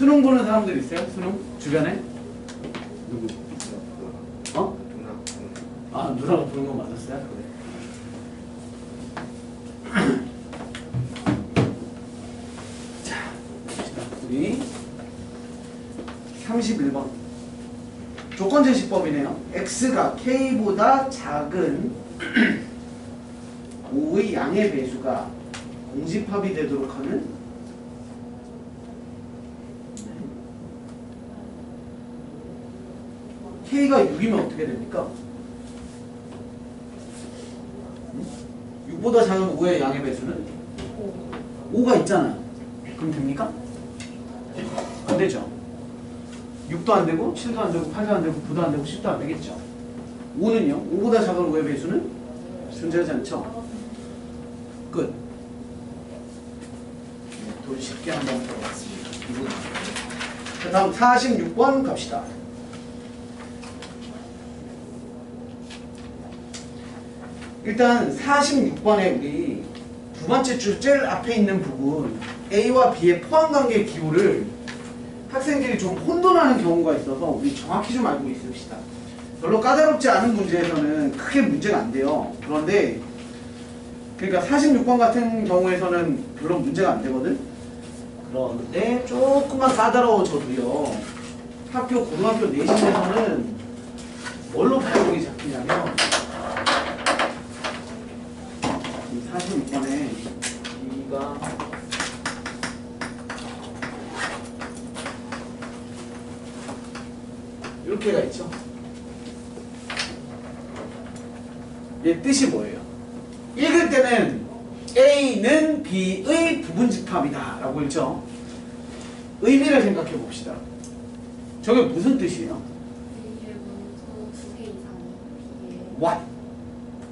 수능 보는 사람들 있어요? 수능? 주변에? 누구? 어? 아, 누나가 보는 거 맞았어요? 그래. 자, 우리 31번 조건 제시법이네요. x가 k보다 작은 5의 양의 배수가 공집합이 되도록 하는 k가 6이면 어떻게 됩니까? 6보다 작은 5의 양의 배수는 5가 있잖아요. 그럼 됩니까? 안 되죠. 6도 안 되고 7도 안 되고 8도 안 되고 9도 안 되고 10도 안 되겠죠. 5는요? 5보다 작은 5의 배수는 존재하지 않죠. 끝. 또 쉽게 한번 풀어봤습니다. 자, 다음 46번 갑시다. 일단 46번에 우리 두 번째 줄 제일 앞에 있는 부분 A와 B의 포함관계 기호를 학생들이 좀 혼돈하는 경우가 있어서 우리 정확히 좀 알고 있읍시다. 별로 까다롭지 않은 문제에서는 크게 문제가 안 돼요. 그런데 그러니까 46번 같은 경우에서는 별로 문제가 안 되거든. 그런데 조금만 까다로워져도요. 학교 고등학교 내신에서는 뭘로 발목이 잡히냐면 46번에 B가 이렇게가 있죠. 얘 뜻이 뭐예요? 읽을 때는 A는 B의 부분집합이다 라고 읽죠. 의미를 생각해 봅시다. 저게 무슨 뜻이에요? A의 원소 2개 이상이 B의 What?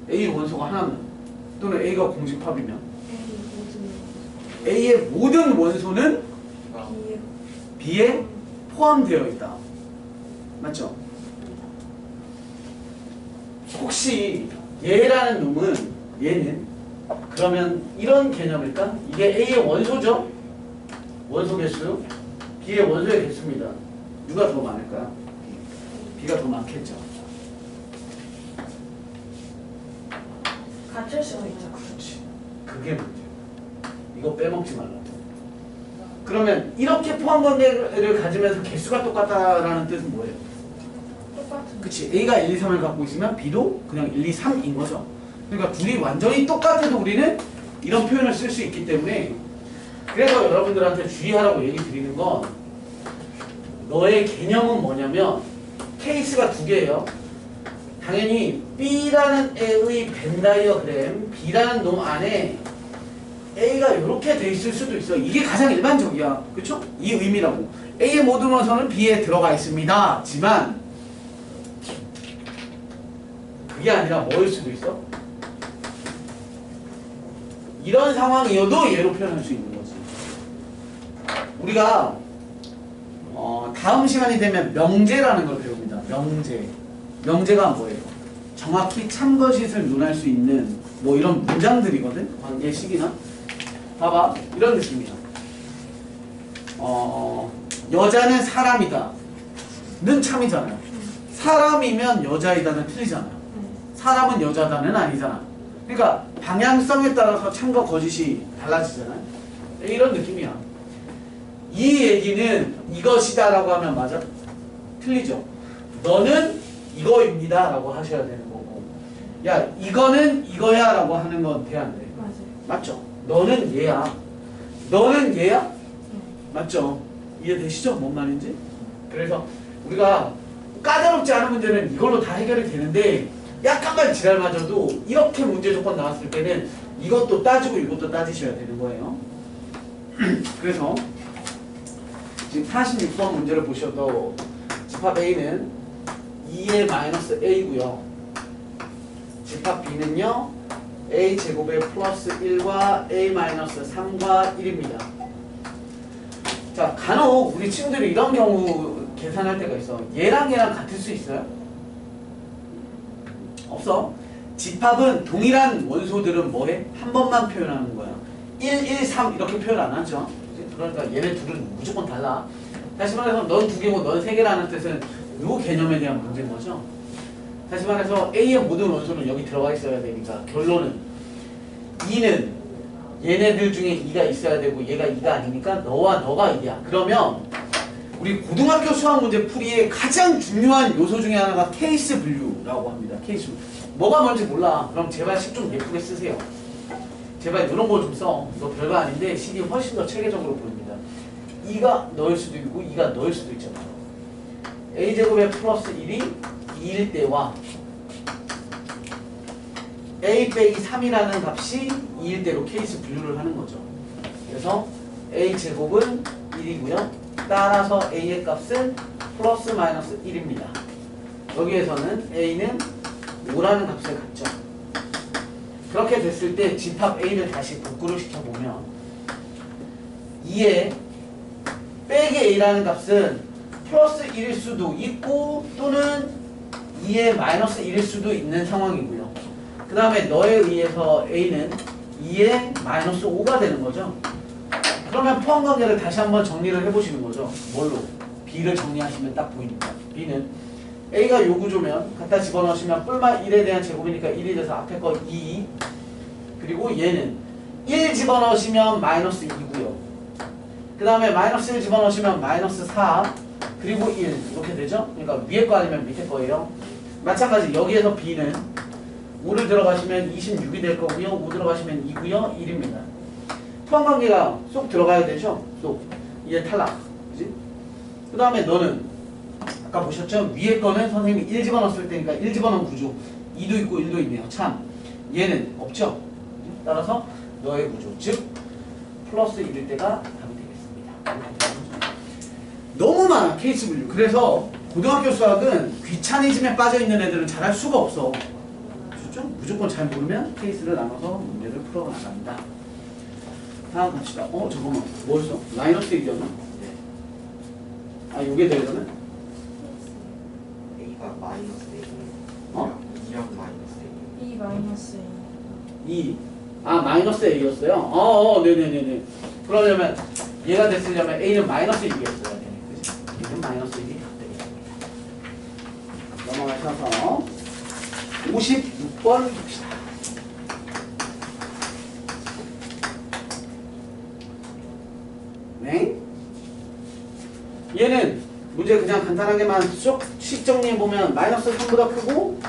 A 원소가 하나면 또는 A가 공집합이면 A의 모든 원소는 B에 포함되어 있다. 맞죠? 혹시 얘라는 놈은 얘는 그러면 이런 개념일까? 이게 A의 원소죠? 원소 개수 B의 원소의 개수입니다. 누가 더 많을까요? B가 더 많겠죠. 같을 수가 있죠. 그렇지. 그게 문제야. 이거 빼먹지 말라고. 그러면 이렇게 포함관계를 가지면서 개수가 똑같다라는 뜻은 뭐예요? 똑같은. 그치. A가 1, 2, 3을 갖고 있으면 B도 그냥 1, 2, 3인 거죠. 그러니까 둘이 완전히 똑같아도 우리는 이런 표현을 쓸 수 있기 때문에 그래서 여러분들한테 주의하라고 얘기 드리는 건 너의 개념은 뭐냐면 케이스가 두 개예요. 당연히 B라는 애의 벤 다이어그램 B라는 놈 안에 A가 이렇게 돼 있을 수도 있어. 이게 가장 일반적이야. 그쵸? 이 의미라고. A의 모든 원소는 B에 들어가 있습니다. 지만 그게 아니라 뭐일 수도 있어? 이런 상황이어도 얘로 표현할 수 있는 거지. 우리가 다음 시간이 되면 명제라는 걸 배웁니다. 명제. 명제가 뭐예요? 정확히 참것잇을 논할 수 있는 뭐 이런 문장들이거든. 관계식이나. 봐봐. 이런 느낌이야. 여자는 사람이다. 는 참이잖아요. 사람이면 여자이다는 틀리잖아요. 사람은 여자다는 아니잖아. 그러니까 방향성에 따라서 참과 거짓이 달라지잖아요. 이런 느낌이야. 이 얘기는 이것이다 라고 하면 맞아? 틀리죠. 너는 이거입니다 라고 하셔야 되는 거고, 야 이거는 이거야 라고 하는 건 돼 안 돼? 맞아요. 맞죠? 너는 얘야. 너는 얘야? 맞죠? 이해되시죠? 뭔 말인지? 그래서 우리가 까다롭지 않은 문제는 이걸로 다 해결이 되는데 약간만 지랄맞아도 이렇게 문제 조건 나왔을 때는 이것도 따지고 이것도 따지셔야 되는 거예요. 그래서 지금 46번 문제를 보셔도 집합 A는 2의 마이너스 A고요. 집합 B는요. A 제곱의 플러스 1과 A 마이너스 3과 1입니다. 자, 간혹 우리 친구들이 이런 경우 계산할 때가 있어. 얘랑 얘랑 같을 수 있어요? 없어. 집합은 동일한 원소들은 뭐해? 한 번만 표현하는 거야. 1, 1, 3 이렇게 표현 안 하죠. 그러니까 얘네 둘은 무조건 달라. 다시 말해서 넌 2개고 넌 3개라는 뜻은 이 개념에 대한 문제인 거죠. 다시 말해서 A의 모든 원소는 여기 들어가 있어야 되니까 결론은 2는 얘네들 중에 2가 있어야 되고 얘가 2가 아니니까 너와 너가 2야. 그러면 우리 고등학교 수학 문제 풀이의 가장 중요한 요소 중에 하나가 케이스 분류라고 합니다. 케이스 분류. 뭐가 뭔지 몰라. 그럼 제발 식 좀 예쁘게 쓰세요. 제발 이런 거 좀 써. 이거 별거 아닌데 식이 훨씬 더 체계적으로 보입니다. 2가 넣을 수도 있고 2가 넣을 수도 있잖아요. a제곱에 플러스 1이 2일 때와 a 빼기 3이라는 값이 2일 때로 케이스 분류를 하는 거죠. 그래서 a제곱은 1이고요. 따라서 a의 값은 플러스 마이너스 1입니다. 여기에서는 a는 5라는 값을 갖죠. 그렇게 됐을 때 집합 a를 다시 복구를 시켜보면 2에 빼기 a라는 값은 플러스 1일 수도 있고 또는 2에 마이너스 1일 수도 있는 상황이고요. 그 다음에 너에 의해서 a는 2에 마이너스 5가 되는 거죠. 그러면 포함관계를 다시 한번 정리를 해보시는 거죠. 뭘로? b를 정리하시면 딱 보이니까. b는 a가 요 구조면 갖다 집어넣으시면 뿔마 1에 대한 제곱이니까 1이 돼서 앞에 거 2 그리고 얘는 1 집어넣으시면 마이너스 2고요. 그 다음에 마이너스 1 집어넣으시면 마이너스 4 그리고 1 이렇게 되죠? 그러니까 위에 거 아니면 밑에 거예요. 마찬가지 여기에서 b는 5를 들어가시면 26이 될 거고요. 5 들어가시면 2고요. 1입니다. 포함관계가 쏙 들어가야 되죠? 쏙. 얘 탈락. 그지? 그 다음에 너는 아까 보셨죠? 위에 거는 선생님이 1 집어넣었을 때니까 1 집어넣은 구조 2도 있고 1도 있네요. 참 얘는 없죠? 따라서 너의 구조 즉 플러스 1일 때가 답이 되겠습니다. 너무 많아 케이스 분류. 그래서 고등학교 수학은 귀차니즘에 빠져있는 애들은 잘할 수가 없어. 아셨죠? 무조건 잘 모르면 케이스를 나눠서 문제를 풀어나갑니다. 다음 갑시다. 잠깐만 뭐였어? 마이너스 1이었나? 네. 아 요게 되려면? A가 마이너스 1이에요. 어? 2랑 마이너스 1. 2 마이너스 2. 아 마이너스 a였어요? 네네네네. 그러려면 얘가 됐으려면 a는 마이너스 1이었어야 돼. 그치? 얘는 마이너스 1이 되겠습니다. 넘어가셔서 56번 봅시다. 네? 얘는 문제 그냥 간단하게만 씩 정리해보면 마이너스 3보다 크고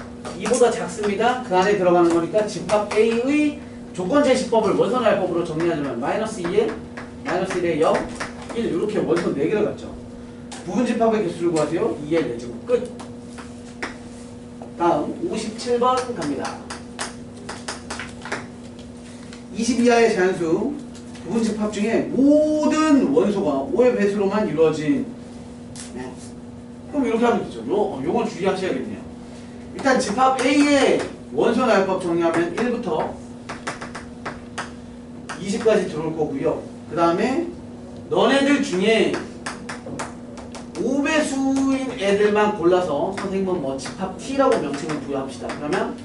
2보다 작습니다. 그 안에 들어가는 거니까 집합 A의 조건 제시법을 원선 알법으로 정리하자면 마이너스 2에 마이너스 1에 0, 1 이렇게 원선 4개를 갖죠. 부분 집합의 개수를 구하세요. 2에 4제곱 끝. 다음 57번 갑니다. 20 이하의 자연수 부분 집합 중에 모든 원소가 5의 배수로만 이루어진 그럼 이렇게 하면 되죠. 요건 주의하셔야겠네요. 일단 집합 A의 원소 나열법 정리하면 1부터 20까지 들어올 거고요. 그 다음에 너네들 중에 5배수인 애들만 골라서 선생님은 뭐 집합 T라고 명칭을 부여합시다. 그러면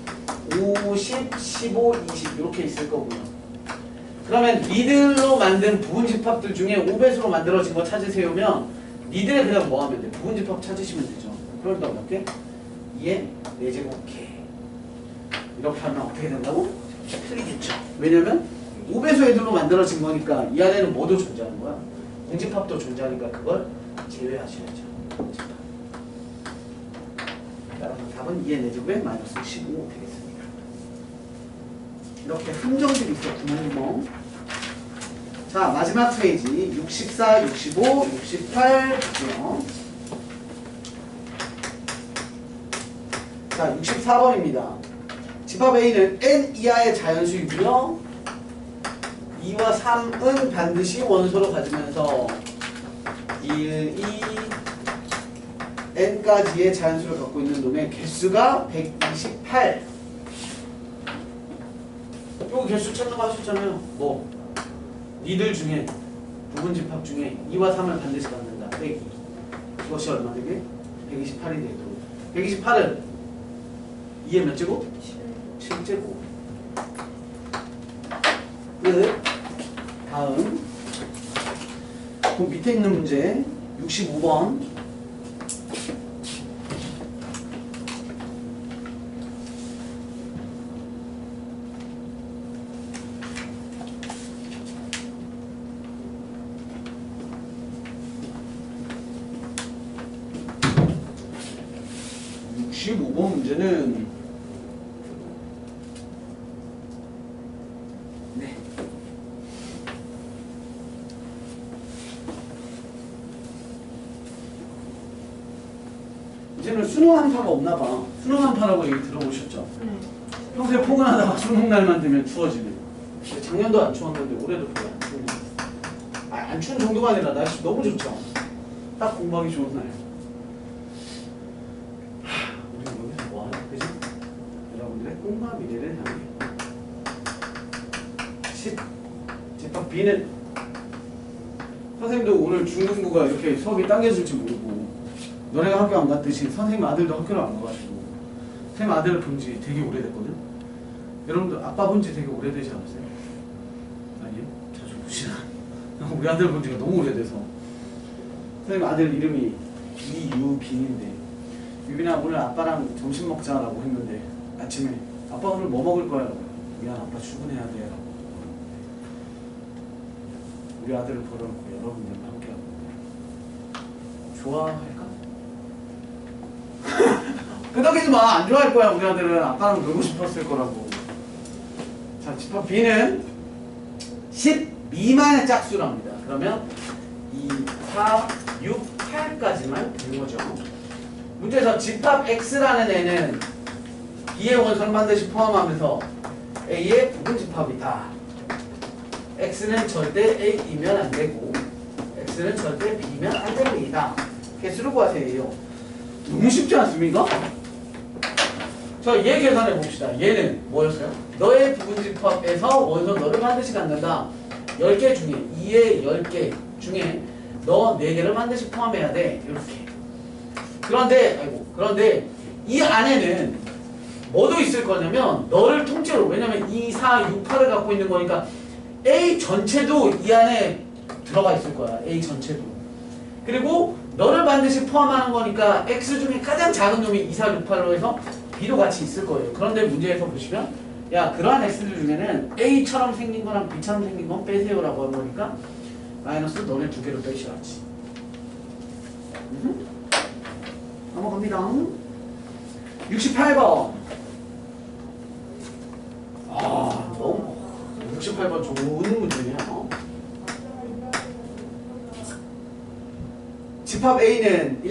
50, 15, 20 이렇게 있을 거고요. 그러면 니들로 만든 부분 집합들 중에 5배수로 만들어진 거 찾으세요면 니들에 그냥 뭐 하면 돼? 부분 집합 찾으시면 되죠. 그러니까 몇 개? 2에 4제곱 개. 이렇게 하면 어떻게 된다고? 틀리겠죠. 왜냐면 5배수 애들로 만들어진 거니까 이 안에는 뭐도 존재하는 거야? 공집합도 존재하니까 그걸 제외하셔야죠. 공집합. 따라서 답은 2의 4제곱에 마이너스 15 되겠습니다. 이렇게 함정들이 있어. 구멍구멍. 자 마지막 페이지 64, 65, 68 볼게요. 자 64번입니다. 집합 A는 n 이하의 자연수이고요. 2와 3은 반드시 원소로 가지면서 1, 2, n까지의 자연수를 갖고 있는 놈의 개수가 128. 요거 개수 찾는 거 하셨잖아요. 뭐? 니들 중에 부분 집합 중에 2와 3을 반드시 갖는다. 빼기. 그것이 얼마 되게? 128이 되도록. 128은 2의 몇 제곱? 7제곱. 끝. 다음. 그 밑에 있는 문제 65번. 문제는 네. 이제는 수능 한파가 없나봐. 수능 한파라고 얘기 들어보셨죠? 네. 평소에 포근하다가 수능 날만 되면 추워지는. 작년도 안 추웠는데 올해도 그래 안 추운. 안 추운 정도가 아니라 날씨 너무 좋죠. 딱 공부하기 좋은 날. 우리 여기서 뭐 하냐, 그지? 여러분들의 꿈과 미래를 향해. 집합 B는 선생님도 오늘 중등부가 이렇게 수업이 당겨질지 모르고 너네가 학교 안 갔듯이 선생님 아들도 학교를 안 가가지고 선생님 아들을 본 지 되게 오래됐거든? 여러분들 아빠 본 지 되게 오래되지 않았어요? 아니요? 자주 보시나? 우리 아들 본 지가 너무 오래돼서 선생님 아들 이름이 이유빈인데 유빈아 오늘 아빠랑 점심 먹자라고 했는데 아침에 아빠 오늘 뭐 먹을 거야? 미안 아빠 출근해야 돼 라고 우리 아들을 보러 오고 여러분들과 함께하고 좋아할까? 끄덕이지 마. 안 좋아할 거야. 우리 아들은 아빠랑 놀고 싶었을 거라고. 자, 집합 B는 10 미만의 짝수랍니다. 그러면 2, 4, 6, 8까지만 되는 거죠. 문제에서 집합 X라는 애는 B의 원소를 반드시 포함하면서 A의 부분집합이다. X는 절대 A이면 안 되고 X는 절대 B면 안 됩니다. 개수를 구하세요. 너무 쉽지 않습니까? 자, 얘 계산해 봅시다. 얘는 뭐였어요? 너의 부분집합에서 원소 너를 반드시 갖는다. 10개 중에 2의 10개 중에 너 4개를 반드시 포함해야 돼. 이렇게. 그런데 이 안에는 뭐도 있을 거냐면 너를 통째로 왜냐면 2, 4, 6, 8을 갖고 있는 거니까 A 전체도 이 안에 들어가 있을 거야. A 전체도. 그리고 너를 반드시 포함하는 거니까 X 중에 가장 작은 놈이 2, 4, 6, 8로 해서 B도 같이 있을 거예요. 그런데 문제에서 보시면 야 그러한 X들 중에는 A처럼 생긴 거랑 B처럼 생긴 건 빼세요라고 하는 거니까 마이너스 너네 두 개를 빼셔야지. 넘어갑니다. 68번. 아 너무 68번 좋은 문제네요. 집합 A는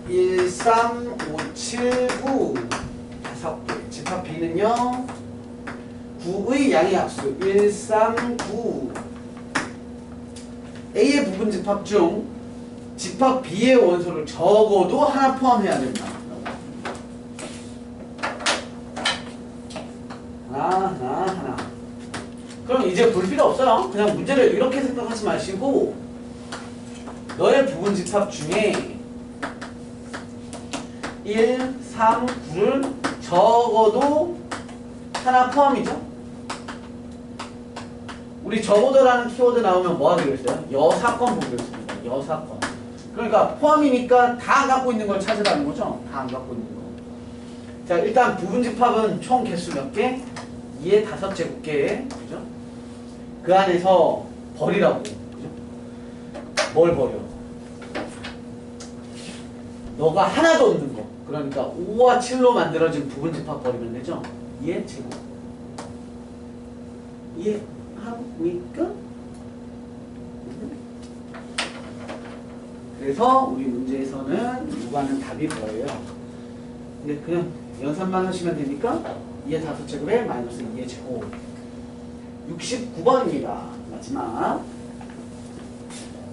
1, 3, 5, 7, 9 5개. 집합 B는요 9의 양의 합수 1, 3, 9 A의 부분 집합 중 집합 B의 원소를 적어도 하나 포함해야 된다. 하나. 그럼 이제 볼 필요 없어요. 그냥 문제를 이렇게 생각하지 마시고 너의 부분 집합 중에 1, 3, 9를 적어도 하나 포함이죠? 우리 적어도라는 키워드 나오면 뭐 하기로 했어요? 여사건 보기로 했습니다. 여사건. 그러니까 포함이니까 다 안 갖고 있는 걸 찾으라는 거죠? 다 안 갖고 있는 거. 자, 일단 부분 집합은 총 개수 몇 개? 2의 5제곱개. 그죠? 그 안에서 버리라고. 그죠? 뭘 버려? 너가 하나도 없는 거. 그러니까 5와 7로 만들어진 부분 집합 버리면 되죠? 2의 제곱. 이해합니까? 그래서 우리 문제에서는 요구하는 답이 뭐예요? 근데 그냥 연산만 하시면 되니까 2의 5제곱에 마이너스 2의 제곱. 69번입니다. 마지막.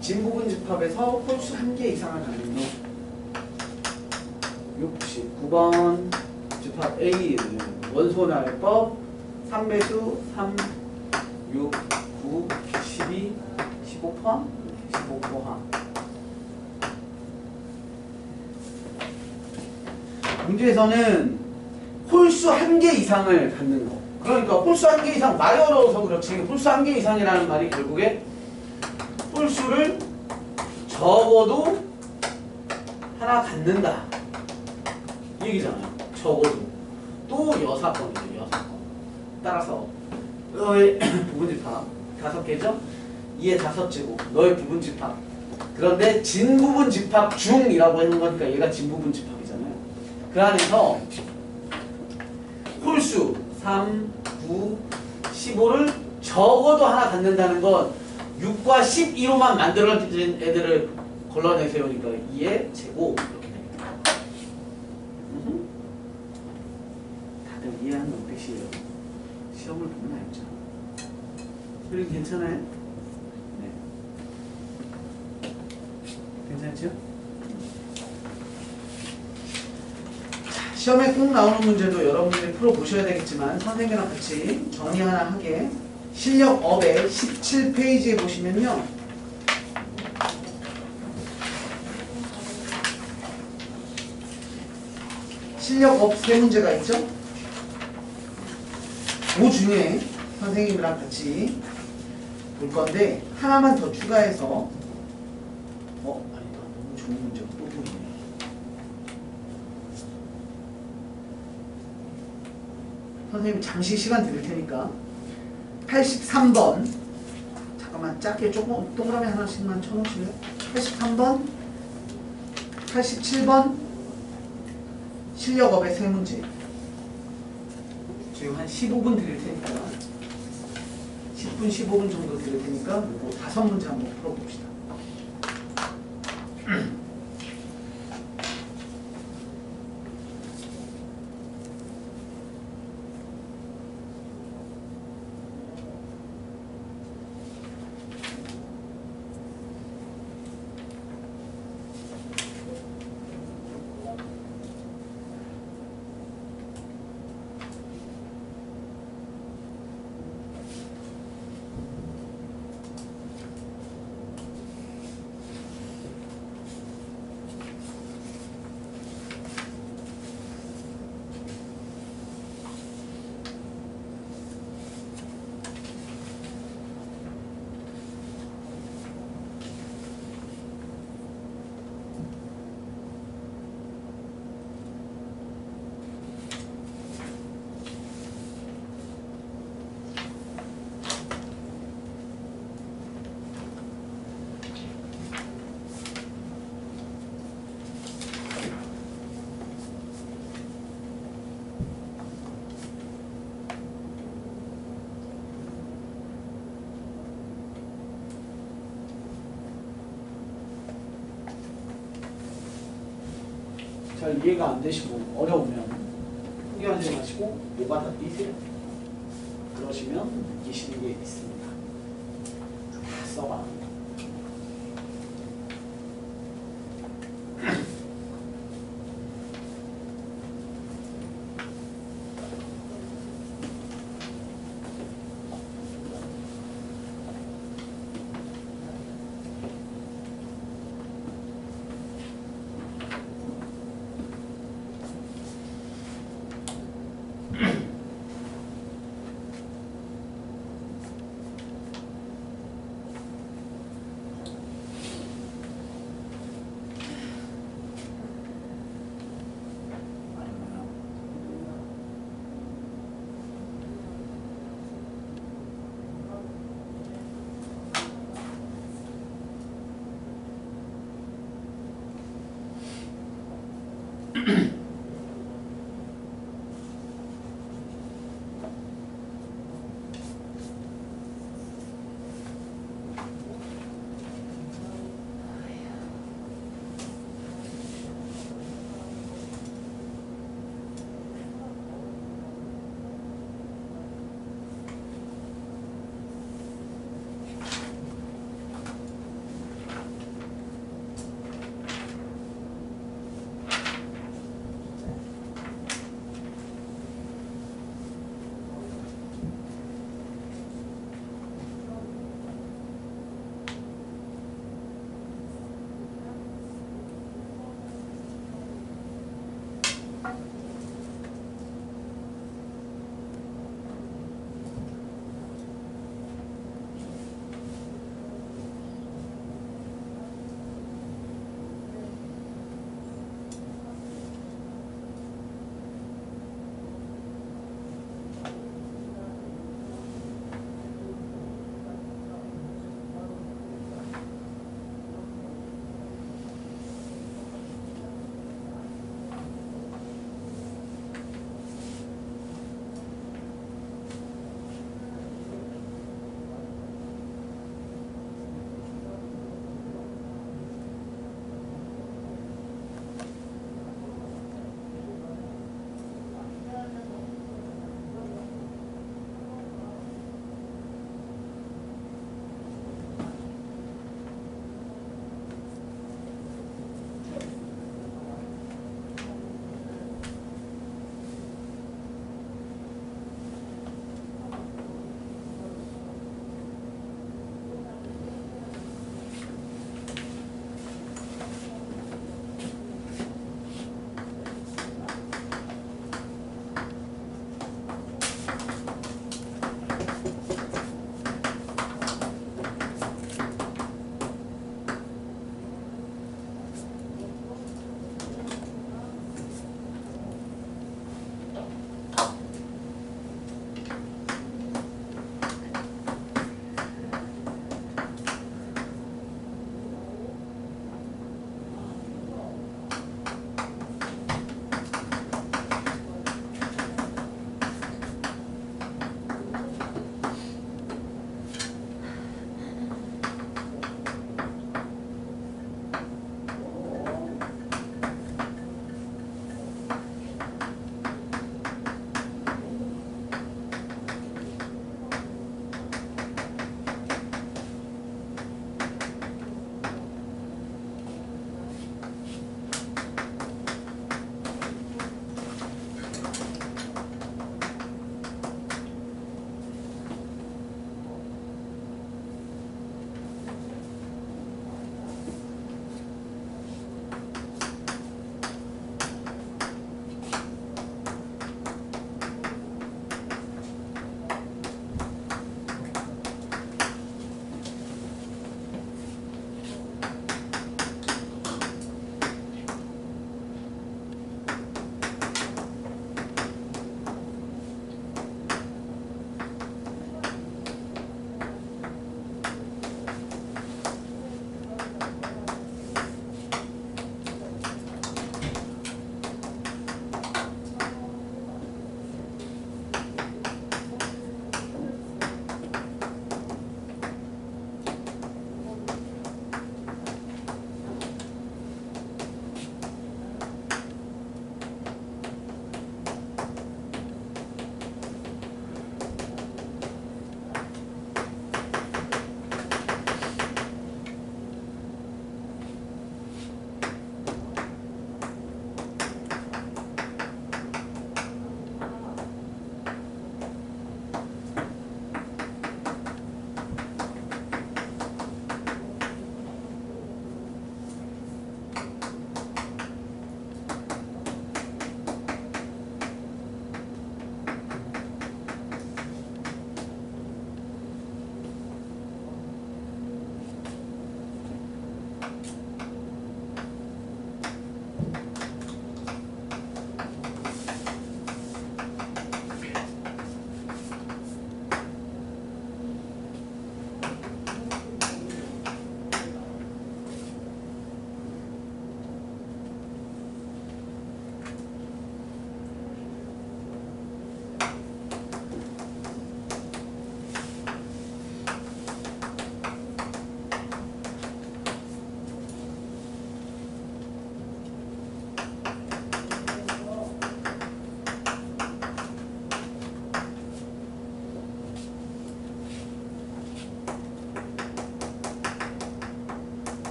진부분 집합에서 홀수 1개 이상을 갖는 놈. 69번 집합 A는 원소날법 3배수 3, 6, 9, 12, 15 포함? 15 포함. 문제에서는 홀수 1개 이상을 갖는 거. 그러니까 홀수 1개 이상 말이 어려워서 그렇지 홀수 1개 이상이라는 말이 결국에 홀수를 적어도 하나 갖는다 이 얘기잖아요. 적어도 또 여사건이죠. 여사건. 따라서 너의 부분집합 5개죠? 2의 5제곱 너의 부분집합. 그런데 진부분집합 중이라고 하는 거니까 얘가 진부분집합이잖아요. 그 안에서 홀수 3, 9, 15를 적어도 하나 갖는다는 건 6과 12로만 만들어진 애들을 걸러내세요니까 2의 제곱 이렇게 됩니다. 다들 이해하는 뜻이에요. 시험을 보면 알죠. 그리고 괜찮아요? 네. 괜찮죠? 자, 시험에 꼭 나오는 문제도 여러분들이 풀어보셔야 되겠지만 선생님이랑 같이 정리 하나 하게. 실력업의 17페이지에 보시면요. 실력업 3문제가 있죠? 그 중에 선생님이랑 같이 볼 건데 하나만 더 추가해서 아니다. 너무 좋은 문제가 또 보이네. 선생님 잠시 시간 드릴 테니까 83번 잠깐만 짧게 조금 동그라미 하나씩만 쳐놓으실래요? 83번 87번 실력업의 3문제 지금 한 15분 드릴 테니까 10분 15분 정도 드릴 테니까 이거 5문제 한번 풀어봅시다. 잘 이해가 안 되시고 어려우면 포기하지 마시고 노가다 뛰세요. 그러시면 느끼시는 게 있습니다. 다 써봐.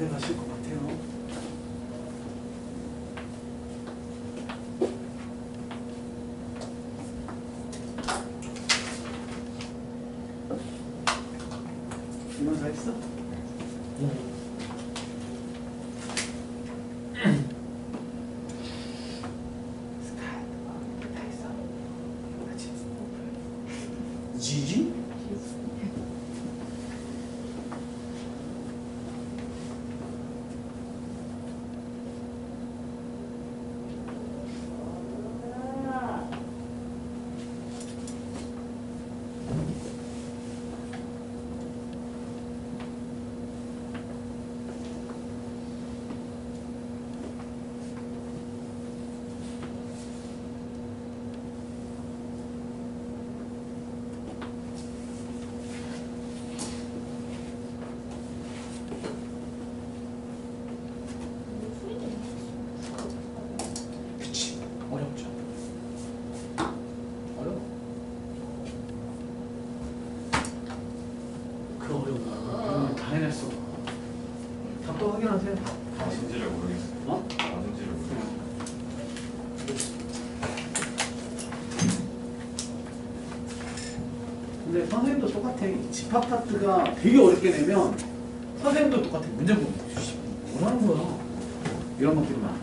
돼가실 것 같아요. 이건 다 했어? 지지? 그치. 어렵죠. 어려워. 그 어려운 거. 다 해냈어. 답도 확인하세요. 맞은지를 모르겠어. 어? 맞은지를 모르겠어. 근데 선생님도 똑같아. 집합 파트가 되게 어렵게 내면 선생님도 똑같아. 문제 보면 뭐라는 거야. 이런 것들이 많아.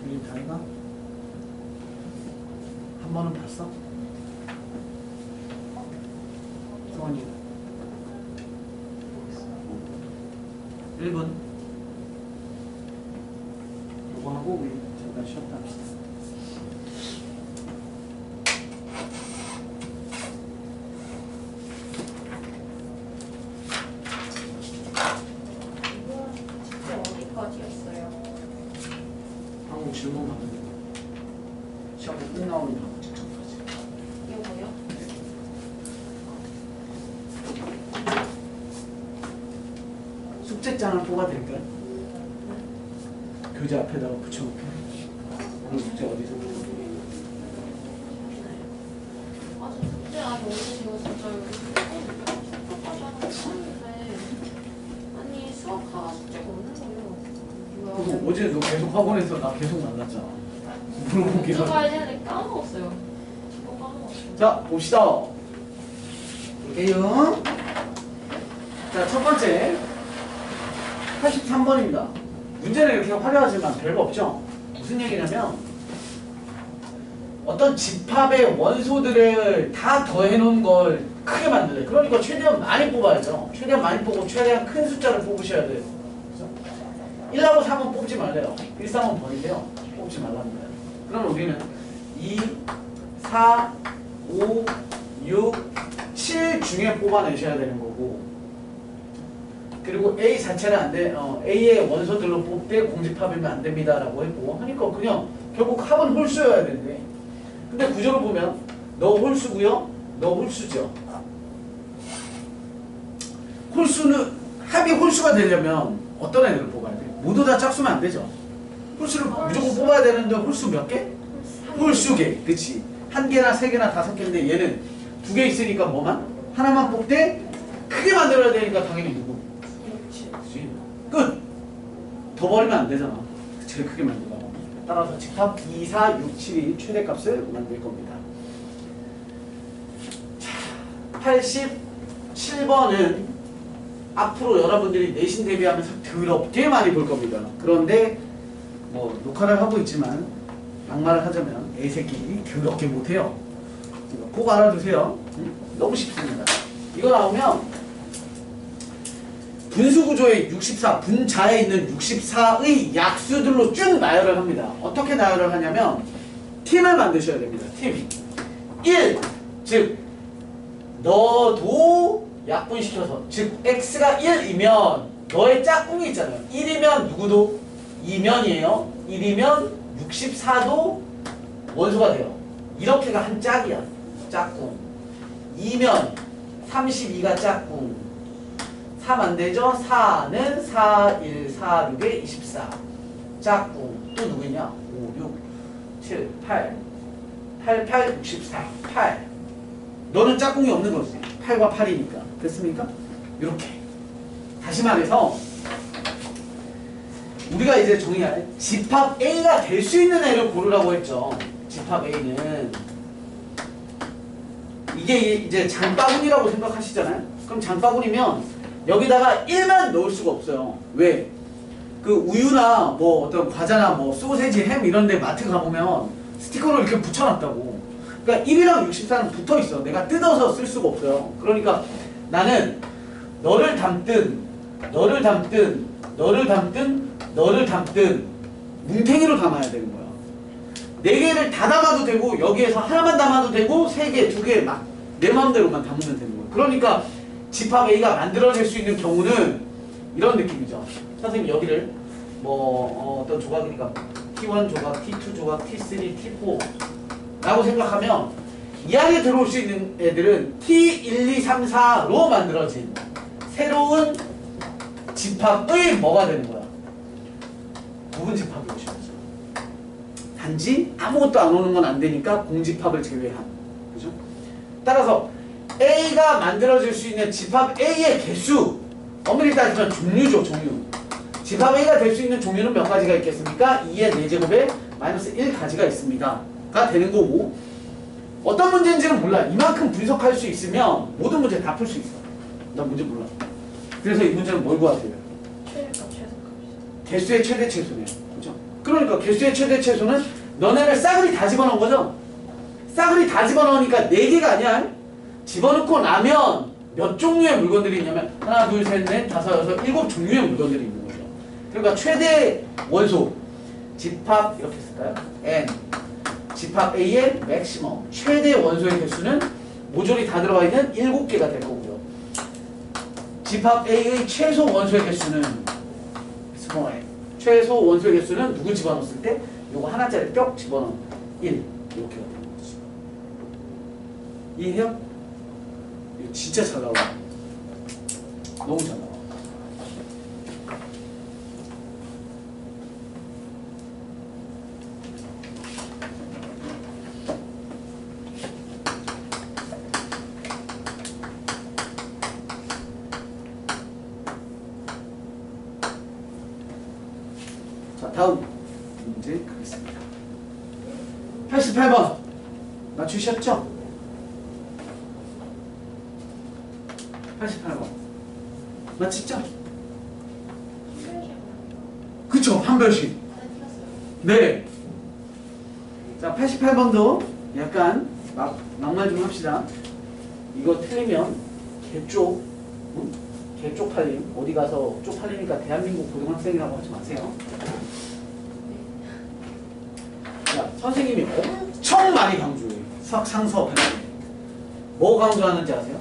우리 다 해가? 한 번은 봤어? 성원이 1분 이거 하고 우리 잠깐 쉬었다 합시다. 이거 숙제 어디까지였어요? 한국 질문 받는 거 시험 끝나오는 거 직전까지. 이거요? 숙제장을 뽑아드릴까요? 교재 앞에다가 붙여놓게. 오늘 숙제 어디서? 아, 저 숙제 아직 어제 제가 진짜 수업까지 하나 했는데 아니 수학과 숙제가 없는 거예요. 그거 뭐야? 어제 너 계속 학원에서 나 계속 만났잖아. 물어보기 제가 하고. 이제 까먹었어요. 이거 까먹었어요. 자, 봅시다. 볼게요. 자, 첫 번째. 83번입니다. 문제는 이렇게 화려하지만 별거 없죠? 무슨 얘기냐면, 어떤 집합의 원소들을 다 더해놓은 걸 크게 만들래. 그러니까 최대한 많이 뽑아야죠. 최대한 많이 뽑고 최대한 큰 숫자를 뽑으셔야 돼요. 그래서 1하고 3은 뽑지 말래요. 1, 3은 버리세요. 뽑지 말랍니다. 그러면 우리는 2, 4, 5, 6, 7 중에 뽑아내셔야 되는 거고, 그리고 A 자체는 안 돼, A의 원소들로 뽑되 공집합이면 안 됩니다라고 했고, 하니까 그냥 결국 합은 홀수여야 된대. 근데 구조를 보면 너 홀수고요, 너 홀수죠. 홀수는 합이 홀수가 되려면 어떤 애들을 뽑아야 돼? 모두 다 짝수면 안 되죠. 홀수를 무조건 뽑아야 되는데 홀수 몇 개? 홀수 개, 그치? 한 개나 세 개나 다섯 개인데 얘는 두 개 있으니까 뭐만? 하나만 뽑되 크게 만들어야 되니까 당연히 누구? 그치? 끝! 더 버리면 안 되잖아. 제일 크게 만들라고. 따라서 집합 2, 4, 6, 7이 최대값을 만들 겁니다. 자, 87번은 앞으로 여러분들이 내신 대비하면서 더럽게 많이 볼 겁니다. 그런데 뭐 녹화를 하고 있지만 막말을 하자면 애새끼 더럽게 못해요. 꼭 알아두세요. 너무 쉽습니다. 이거 나오면 분수구조의 64, 분자에 있는 64의 약수들로 쭉 나열을 합니다. 어떻게 나열을 하냐면 팀을 만드셔야 됩니다. 팀 1, 즉 너도 약분시켜서, 즉 x가 1이면 너의 짝꿍이 있잖아요. 1이면 누구도 2면이에요. 1이면 64도 원소가 돼요. 이렇게가 한 짝이야. 짝꿍. 2면 32가 짝꿍. 3 안 되죠? 4는 4, 1, 4, 6에 24. 짝꿍. 또 누구냐? 5, 6, 7, 8. 8, 8, 64. 8. 너는 짝꿍이 없는 거지. 8과 8이니까. 됐습니까? 이렇게. 다시 말해서 우리가 이제 정의할 집합 A가 될 수 있는 애를 고르라고 했죠. 집합 A는 이게 이제 장바구니라고 생각하시잖아요. 그럼 장바구니면 여기다가 1만 넣을 수가 없어요. 왜? 그 우유나 뭐 어떤 과자나 뭐 소세지, 햄 이런 데 마트 가보면 스티커를 이렇게 붙여놨다고. 그러니까 1이랑 64는 붙어 있어. 내가 뜯어서 쓸 수가 없어요. 그러니까 나는 너를 담든 너를 담든 너를 담든 너를 담든 뭉탱이로 담아야 되는 거야. 4개를 다 담아도 되고 여기에서 하나만 담아도 되고 3개, 2개 막 내 마음대로만 담으면 되는 거야. 그러니까 집합 A가 만들어질 수 있는 경우는 이런 느낌이죠. 선생님 여기를 뭐 어떤 조각이니까 T1 조각, T2 조각, T3, T4 라고 생각하면 이 안에 들어올 수 있는 애들은 T1, 2, 3, 4로 만들어진 새로운 집합의 뭐가 되는 거야? 부분 집합이 오시죠. 단지 아무것도 안 오는 건 안 되니까 공집합을 제외한. 그죠? 따라서 A가 만들어질 수 있는 집합 A의 개수, 엄밀히 따지면 종류죠, 종류. 집합 A가 될 수 있는 종류는 몇 가지가 있겠습니까? 2의 4제곱에 마이너스 1가지가 있습니다. 가 되는 거고, 어떤 문제인지는 몰라. 이만큼 분석할 수 있으면 모든 문제 다 풀 수 있어. 나 문제 몰라. 그래서 이 문제는 뭘 구하세요? 최대값, 최소값. 개수의 최대 최소네요. 그죠? 그러니까 개수의 최대 최소는 너네를 싸그리 다 집어넣은 거죠? 싸그리 다 집어넣으니까 4개가 아니야. 집어넣고 나면 몇 종류의 물건들이 있냐면 하나, 둘, 셋, 넷, 다섯, 여섯, 7 종류의 물건들이 있는 거죠. 그러니까 최대 원소 집합 이렇게 쓸까요? N 집합 A의 맥시멈 최대 원소의 개수는 모조리 다 들어가 있는 7개가 될 거고요. 집합 A의 최소 원소의 개수는 스몰 n 최소 원소의 개수는 누구 집어넣었을 때 요거 하나짜리 뿅 집어넣은 1 이렇게가 되는 거지. 이해해요? 이거 진짜 잘 나와. 너무 잘 나와. 자, 다음 문제 가겠습니다. 88번 맞추셨죠? 88번 맞히죠? 그쵸, 한 별씩. 네. 자, 88번도 약간 막말 좀 합시다. 이거 틀리면 개쪽, 응? 개쪽팔림. 어디 가서 쪽팔리니까 대한민국 고등학생이라고 하지 마세요. 자, 선생님이 엄청 많이 강조해요. 상수업 할 때. 뭐 강조하는지 아세요?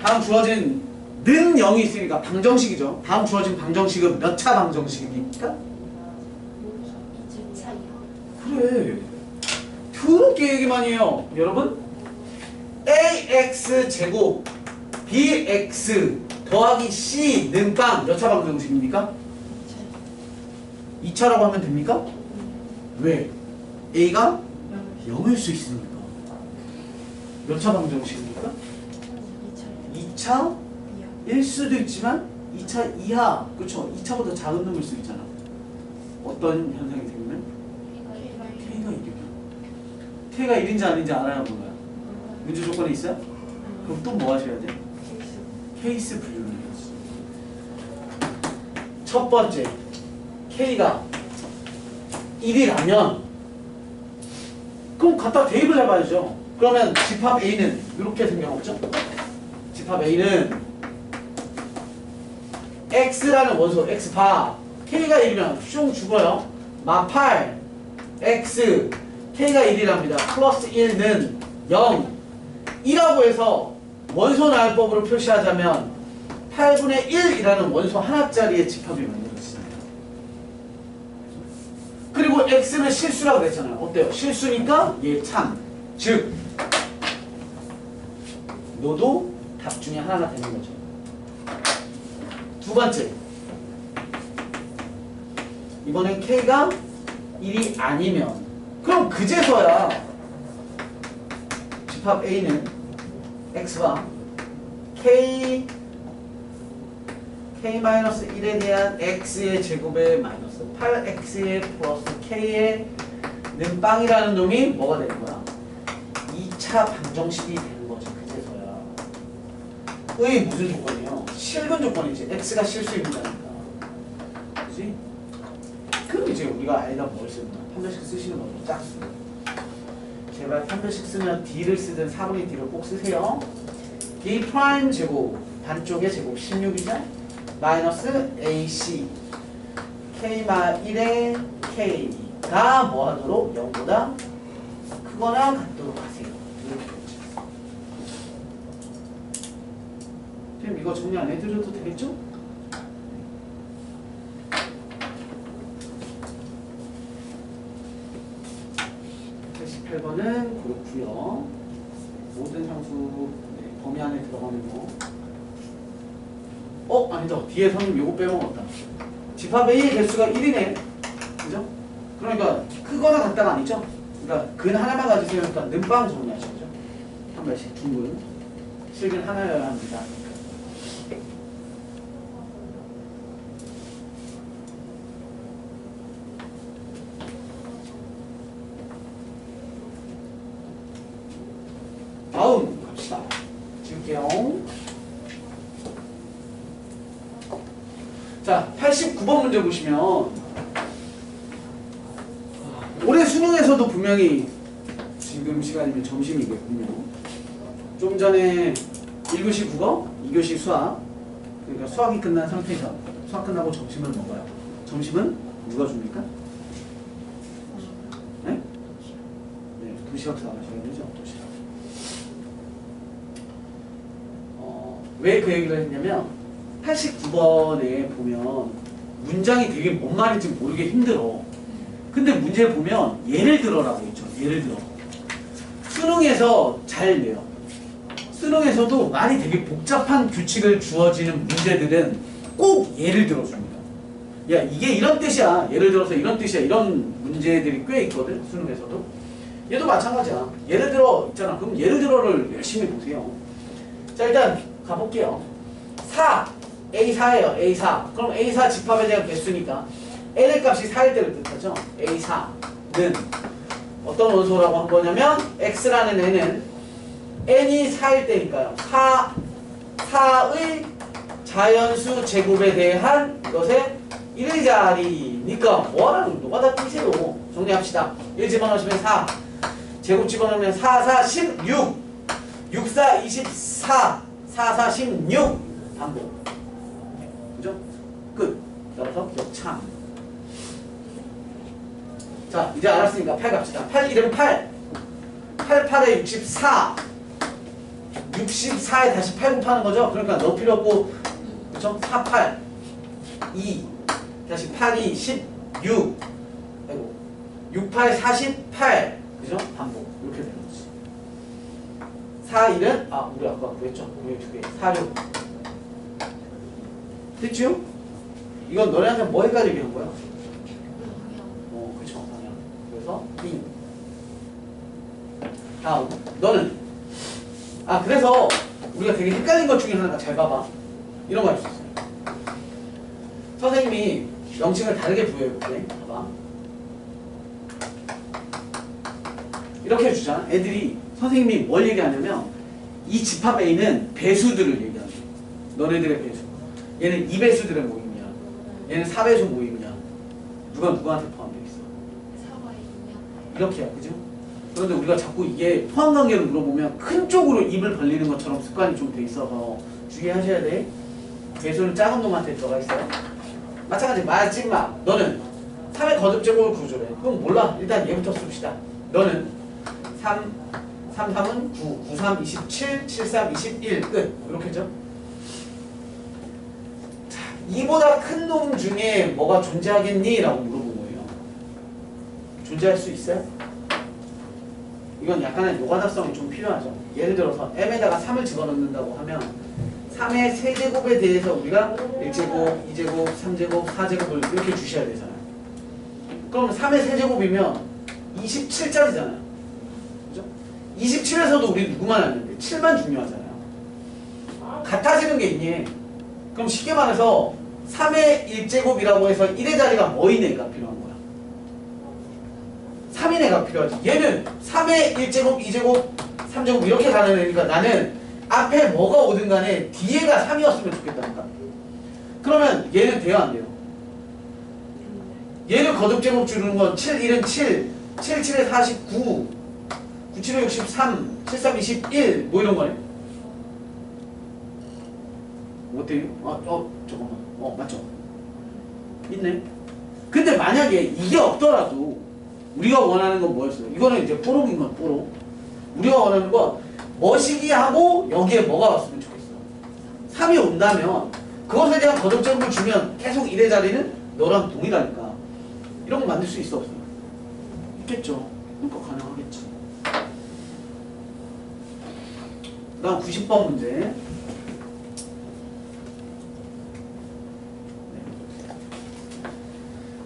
다음 주어진 는 0이 있으니까 방정식이죠. 다음 주어진 방정식은 몇 차 방정식입니까? 그래. 더럽게 얘기만 해요. 여러분, ax 제곱 bx 더하기 c는 빵 몇 차 방정식입니까? 2차라고 하면 됩니까? 왜? a가 0일 수 있으니까. 몇 차 방정식입니까? 2차 1 수도 있지만 2차 이하. 그렇죠? 2차보다 작은 놈일 수 있잖아. 어떤 현상이 생기면? K가 1이면. K가 1인지 아닌지 알아야 몰라요. 문제 조건이 있어요? 그럼 또 뭐 하셔야 돼? 케이스 분류를 해야지. 첫 번째, K가 1이라면 그럼 갖다 대입을 해봐야죠. 그러면 집합 A는 이렇게 생겨먹죠? 집합 A는 X라는 원소, X바 K가 1이면 슝 죽어요. 마 8 X K가 1이랍니다. 플러스 1는 0 2라고 해서 원소 나열법으로 표시하자면 8분의 1이라는 원소 하나짜리의 집합이 만들어지잖아요. 그리고 X는 실수라고 그랬잖아요. 어때요? 실수니까 얘 참. 즉 너도 답 중에 하나가 되는 거죠. 두 번째, 이번엔 K가 1이 아니면 그럼 그제서야 집합 A는 X와 K-1에 대한 X의 제곱의 마이너스 8X의 플러스 K의 는 빵이라는 놈이 뭐가 되는 거야? 2차 방정식이 되는 거죠. 그제서야. 의 무슨 조건이에요? 실근 조건이지. X가 실수입니다니까. 그지? 그럼 이제 우리가 아이다 뭘 쓰는 거야? 판별식 쓰시는 거죠. 짝수. 제발 판별식 쓰면 D를 쓰든 4분의 D를 꼭 쓰세요. D 프라임 제곱 반쪽의 제곱 16이죠? 마이너스 AC K-1의 K가 뭐하도록 0보다 크거나 같도록 하세요. 이렇게 되죠. 그럼 이거 정리 안 해드려도 되겠죠? 88번은 그렇고요. 모든 상수 범위 안에 들어가는 거. 아니다. 뒤에 선임 요거 빼먹었다. 집합 A의 개수가 1이네. 그죠? 그러니까 크거나 같다가 아니죠? 그러니까 근 하나만 가지세요. 그러니까 는빵 정리하시죠. 한 발씩 둥근. 실근 하나여야 합니다. 다음 갑시다. 지울게요. 자, 89번 문제 보시면 올해 수능에서도 분명히 지금 시간이면 점심이겠군요. 좀 전에 1교시 국어, 2교시 수학, 그러니까 수학이 끝난 상태에서 수학 끝나고 점심을 먹어요. 점심은 누가 줍니까? 네? 네, 도시락 사가셔야 되죠. 도시락. 왜 그 얘기를 했냐면 89번에 보면 문장이 되게 뭔 말인지 모르게 힘들어. 근데 문제 보면 예를 들어라고 있죠. 예를 들어. 수능에서 잘 내요. 수능에서도 말이 되게 복잡한 규칙을 주어지는 문제들은 꼭 예를 들어줍니다. 야, 이게 이런 뜻이야. 예를 들어서 이런 뜻이야. 이런 문제들이 꽤 있거든. 수능에서도. 얘도 마찬가지야. 예를 들어 있잖아. 그럼 예를 들어를 열심히 보세요. 자, 일단 가볼게요. 4. A4예요. A4. 그럼 A4 집합에 대한 개수니까 N의 값이 4일 때를 뜻하죠. A4는 어떤 원소라고 한 거냐면 X라는 N은 N이 4일 때니까요. 4의 자연수 제곱에 대한 이것의 1의 자리니까 뭐하라는 노가다 뜻이에요. 정리합시다. 1 집어넣으시면 4. 제곱 집어넣으면 4, 4, 16. 6, 4, 24. 4, 4, 16. 반복. 그죠? 끝. 따라서 역참. 자, 이제 알았으니까 8 갑시다. 8 1은 8. 8, 8에 64. 64에 다시 8 곱하는 거죠? 그러니까 넣을 필요 없고, 그쵸? 4, 8. 2. 다시 8, 2, 16. 아이고. 6, 8, 48. 그죠? 반복. 이렇게 되는 거지. 4, 1은, 우리 아까 그랬죠? 우리 두 개. 4, 6. 됐죠? 이건 너네한테 뭐 헷갈리게 얘기한 거야? 그쵸. 방향. 그래서, B. 다음. 너는? 그래서 우리가 되게 헷갈린 것 중에 하나가 잘 봐봐. 이런 거 할 수 있어요. 선생님이 명칭을 다르게 부여해볼게. 봐봐. 이렇게 해주자. 애들이 선생님이 뭘 얘기하냐면 이 집합 A는 배수들을 얘기하는 거야. 너네들의 배수. 얘는 2배수들의 모임이야. 얘는 4배수 모임이야. 누가 누구한테 포함되어 있어? 이렇게야. 그죠? 그런데 우리가 자꾸 이게 포함관계를 물어보면 큰 쪽으로 입을 벌리는 것처럼 습관이 좀 돼 있어서 주의하셔야 돼. 배수는 작은 놈한테 들어가 있어요. 마찬가지 마지막 너는 3의 거듭제곱을 구조래. 그럼 몰라. 일단 얘부터 씁시다. 너는 3, 3은 9, 9, 3, 27, 7, 3, 21 끝. 이렇게죠. 자, 이보다 큰 놈 중에 뭐가 존재하겠니? 라고 물어본 거예요. 존재할 수 있어요? 이건 약간의 노가다성이 좀 필요하죠. 예를 들어서 m에다가 3을 집어넣는다고 하면 3의 세제곱에 대해서 우리가 1제곱, 2제곱, 3제곱, 4제곱을 이렇게 주셔야 되잖아요. 그럼 3의 세제곱이면 27짜리잖아요. 그죠? 27에서도 우리 누구만 알는데 7만 중요하잖아요. 같아지는 게 있니? 그럼 쉽게 말해서 3의 1제곱이라고 해서 1의 자리가 뭐인 애가 필요한 거야? 3인 애가 필요하지. 얘는 3의 1제곱, 2제곱, 3제곱 이렇게 가는 애니까 나는 앞에 뭐가 오든 간에 뒤에가 3이었으면 좋겠다니까. 그러면 얘는 돼요 안 돼요? 얘는 거듭제곱 줄이는 건 7, 1은 7, 7, 7에 49, 9, 7에 63, 7, 3, 21 뭐 이런 거네. 어때요? 잠깐만. 맞죠? 있네. 근데 만약에 이게 없더라도 우리가 원하는 건 뭐였어요? 이거는 이제 뽀록인 건 뽀록. 우리가 원하는 건 머시기 하고 여기에 뭐가 왔으면 좋겠어. 3이 온다면 그것에 대한 거듭점을 주면 계속 1의 자리는 너랑 동일하니까 이런 거 만들 수 있어 없어요? 있겠죠. 그러니까 가능하겠지. 그 다음 90번 문제.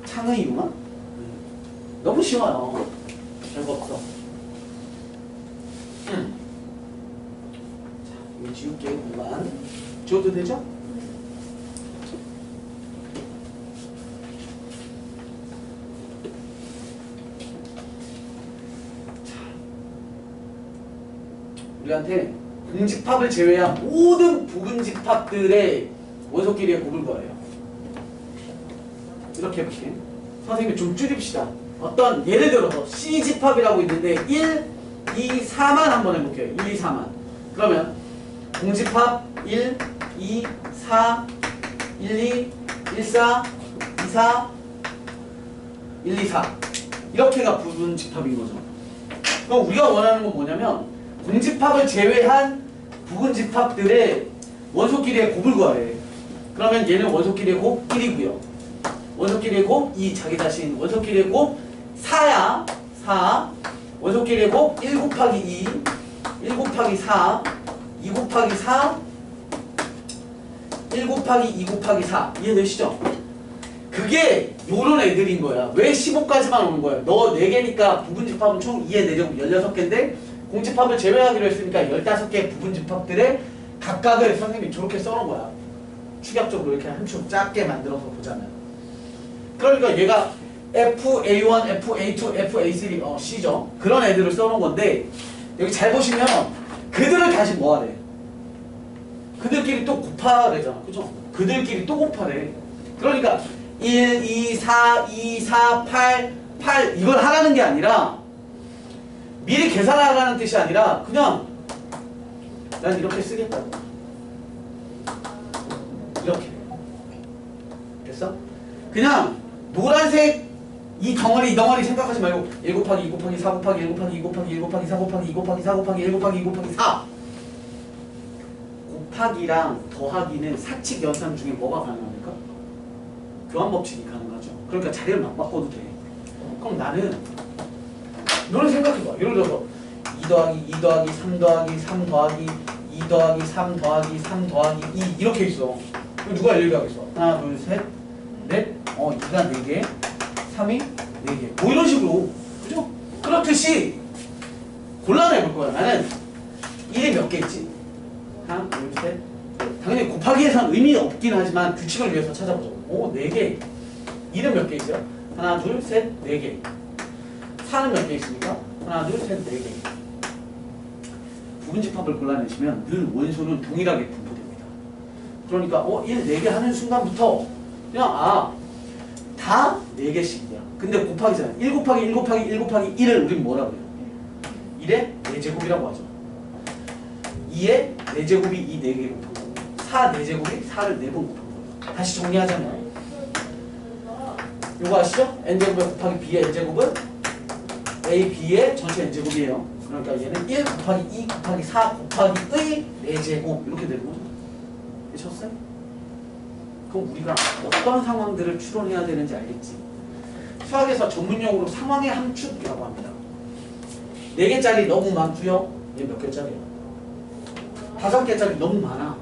창의 이용한? 너무 쉬워요. 별거 없어. 자, 이거 지울게요. 공간. 지워도 되죠? 자, 우리한테 분집합을 제외한 모든 부분집합들의 원소끼리의 곱을 구하래요. 이렇게 해볼게. 선생님이 좀 줄입시다. 어떤 예를 들어서 C집합이라고 있는데 1, 2, 4만 한번 해볼게요. 1, 2, 4만. 그러면 공집합 1, 2, 4, 1, 2, 1, 4, 2, 4, 1, 2, 4 이렇게가 부분집합인 거죠. 그럼 우리가 원하는 건 뭐냐면 공집합을 제외한 부분집합들의 원소끼리의 곱을 구하래. 그러면 얘는 원소끼리의 곱 1이고요. 원소끼리의 곱 2, 자기 자신. 원소끼리의 곱 4야. 4. 원소끼리의 곱 1 곱하기 2, 1 곱하기 4, 2 곱하기 4, 1 곱하기 2 곱하기 4. 이해되시죠? 그게 요런 애들인 거야. 왜 15까지만 오는 거야? 너 4개니까 부분집합은 총 2의 4제곱 16개인데 공집합을 제외하기로 했으니까 15개 부분집합들의 각각을 선생님이 저렇게 써놓은 거야. 축약적으로 이렇게 한 축 작게 만들어서 보자면. 그러니까 얘가 FA1, FA2, FA3, C죠. 그런 애들을 써놓은 건데 여기 잘 보시면 그들을 다시 뭐하래? 그들끼리 또 곱하래잖아. 그죠? 그들끼리 또 곱하래. 그러니까 1, 2, 4, 2, 4, 8, 8 이걸 하라는 게 아니라 미리 계산하라는 뜻이 아니라 그냥 난 이렇게 쓰겠다고. 이렇게. 됐어? 그냥 노란색 이 덩어리 생각하지 말고 1 곱하기 2 곱하기 4 곱하기 1 곱하기 2 곱하기 1 곱하기 4 곱하기 2 곱하기 4 곱하기 1 곱하기 2 곱하기 4 곱하기랑 더하기는 사칙 연산 중에 뭐가 가능합니까? 교환 법칙이 가능하죠. 그러니까 자리를 막 바꿔도 돼. 그럼 나는 너는 생각해봐. 예를 들어서 2 더하기 2 더하기 3 더하기 3 더하기 2 더하기 3 더하기 3 더하기 2 이렇게 있어. 그럼 누가 얘기하겠어? 하나 둘 셋 넷 2가 4개 3이 4개 뭐 이런 식으로. 그죠? 그렇듯이 곤란해 볼 거야. 나는 1이 몇 개 있지? 하나 둘 셋 당연히 곱하기에선 의미 없긴 하지만 규칙을 위해서 찾아보죠. 4개 1은 몇 개 있어요? 하나 둘 셋 4개 4는 몇 개 있습니까? 하나 둘 셋 4개 부분집합을 골라내시면 늘 원소는 동일하게 분포됩니다. 그러니까 1, 4개 하는 순간부터 그냥 다 4개씩이야. 근데 곱하기잖아. 1 곱하기 1 곱하기 1 곱하기 1을 우린 뭐라고 해요? 1의 4제곱이라고 하죠. 2의 4제곱이 2 4개 곱한 거고 4 4제곱이 4를 4번 곱한 거예요. 다시 정리하자면 이거 아시죠? n제곱에 곱하기 b의 n제곱은 a, b의 전체 n제곱이에요. 그러니까 얘는 1 곱하기 2 곱하기 4 곱하기의 4제곱 이렇게 되는 거죠. 되셨어요? 그럼 우리가 어떤 상황들을 추론해야 되는지 알겠지? 수학에서 전문용어로 상황의 함축이라고 합니다. 4개짜리 너무 많고요. 얘 몇 개짜리야? 5개짜리 너무 많아.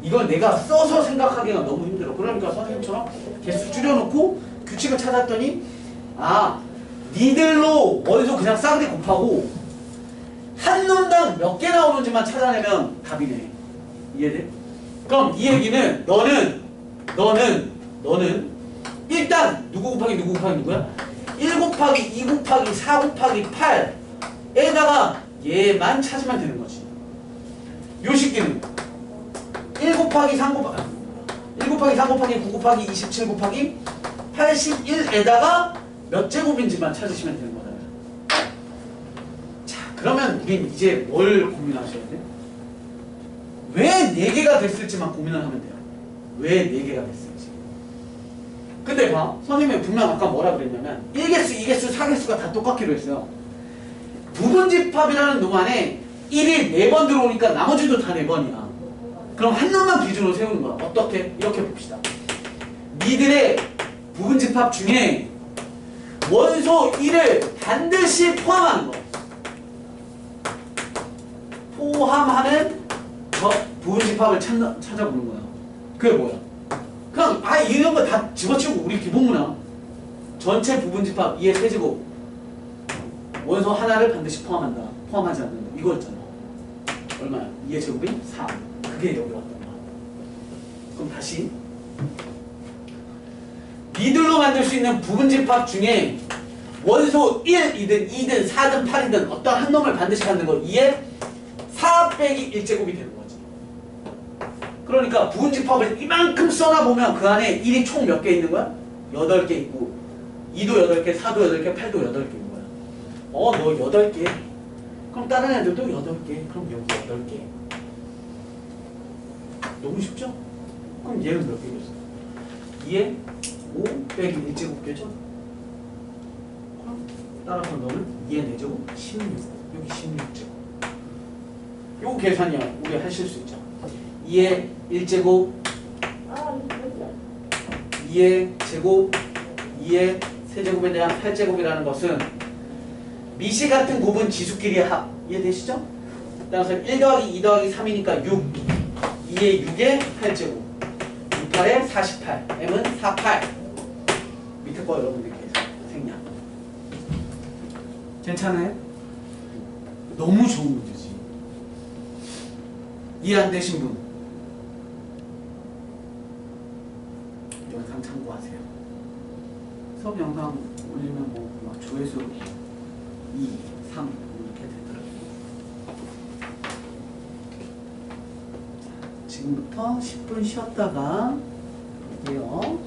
이걸 내가 써서 생각하기가 너무 힘들어. 그러니까 선생님처럼 개수 줄여놓고 규칙을 찾았더니 니들로 원소 그냥 싸그리 곱하고 한 놈당 몇 개 나오는지만 찾아내면 답이네. 이해돼? 그럼 이 얘기는 너는 일단 누구 곱하기 누구야? 1 곱하기 2 곱하기 4 곱하기 8에다가 얘만 찾으면 되는 거지. 요 식기는 1 곱하기 3 곱하기 9 곱하기 27 곱하기 81에다가 몇 제곱인지만 찾으시면 되는 거잖아요. 자, 그러면 우린 이제 뭘 고민하셔야 돼? 왜 4개가 됐을지만 고민을 하면 돼요. 왜 4개가 됐을지. 근데 봐, 선생님이 분명 아까 뭐라 그랬냐면 1개수, 2개수, 4개수가 다 똑같기로 했어요. 부분집합이라는 놈 안에 1이 4번 들어오니까 나머지도 다 4번이야. 그럼 한 놈만 기준으로 세우는 거야. 어떻게? 이렇게 봅시다. 니들의 부분집합 중에 원소 1을 반드시 포함하는 거. 포함하는 부분집합을 찾아보는 거야. 그게 뭐야? 그냥 이런 거 다 집어치우고 우리 기본문항 전체 부분집합 2의 세제곱 원소 하나를 반드시 포함한다. 포함하지 않는다. 이거였잖아. 얼마야? 2의 제곱이 4. 그게 여기 왔던 거야. 그럼 다시 니들로 만들 수 있는 부분집합 중에 원소 1이든 2든 4든 8이든 어떤 한 놈을 반드시 갖는 거 2의 4 빼기 1제곱이 되는 거지. 그러니까 부분집합을 이만큼 써놔보면 그 안에 1이 총 몇 개 있는 거야? 8개 있고 2도 8개, 4도 8개, 8도 8개 있는 거야. 너 8개? 그럼 다른 애들도 8개. 그럼 여기 8개. 너무 쉽죠? 그럼 얘는 몇 개겠어? 2에 5 빼기 1제곱겠죠? 그럼 따라서 너는 2의 4제곱 16. 여기 16제곱. 요거 계산이야. 우리 하실 수 있죠. 2의 1제곱 2의 제곱 2의 세제곱에 대한 8제곱이라는 것은 미시 같은 곱은 지수끼리의 합. 이해되시죠? 따라서 1 더하기 2 더하기 3이니까 6 2의 6의 8제곱 68에 48 m은 48 밑에 거 여러분들께 생략. 괜찮아요? 너무 좋은 문제지. 이해 안 되신 분 영상 참고하세요. 수업 영상 올리면 막 조회수 2, 3 이렇게 되더라고요. 지금부터 10분 쉬었다가 볼게요.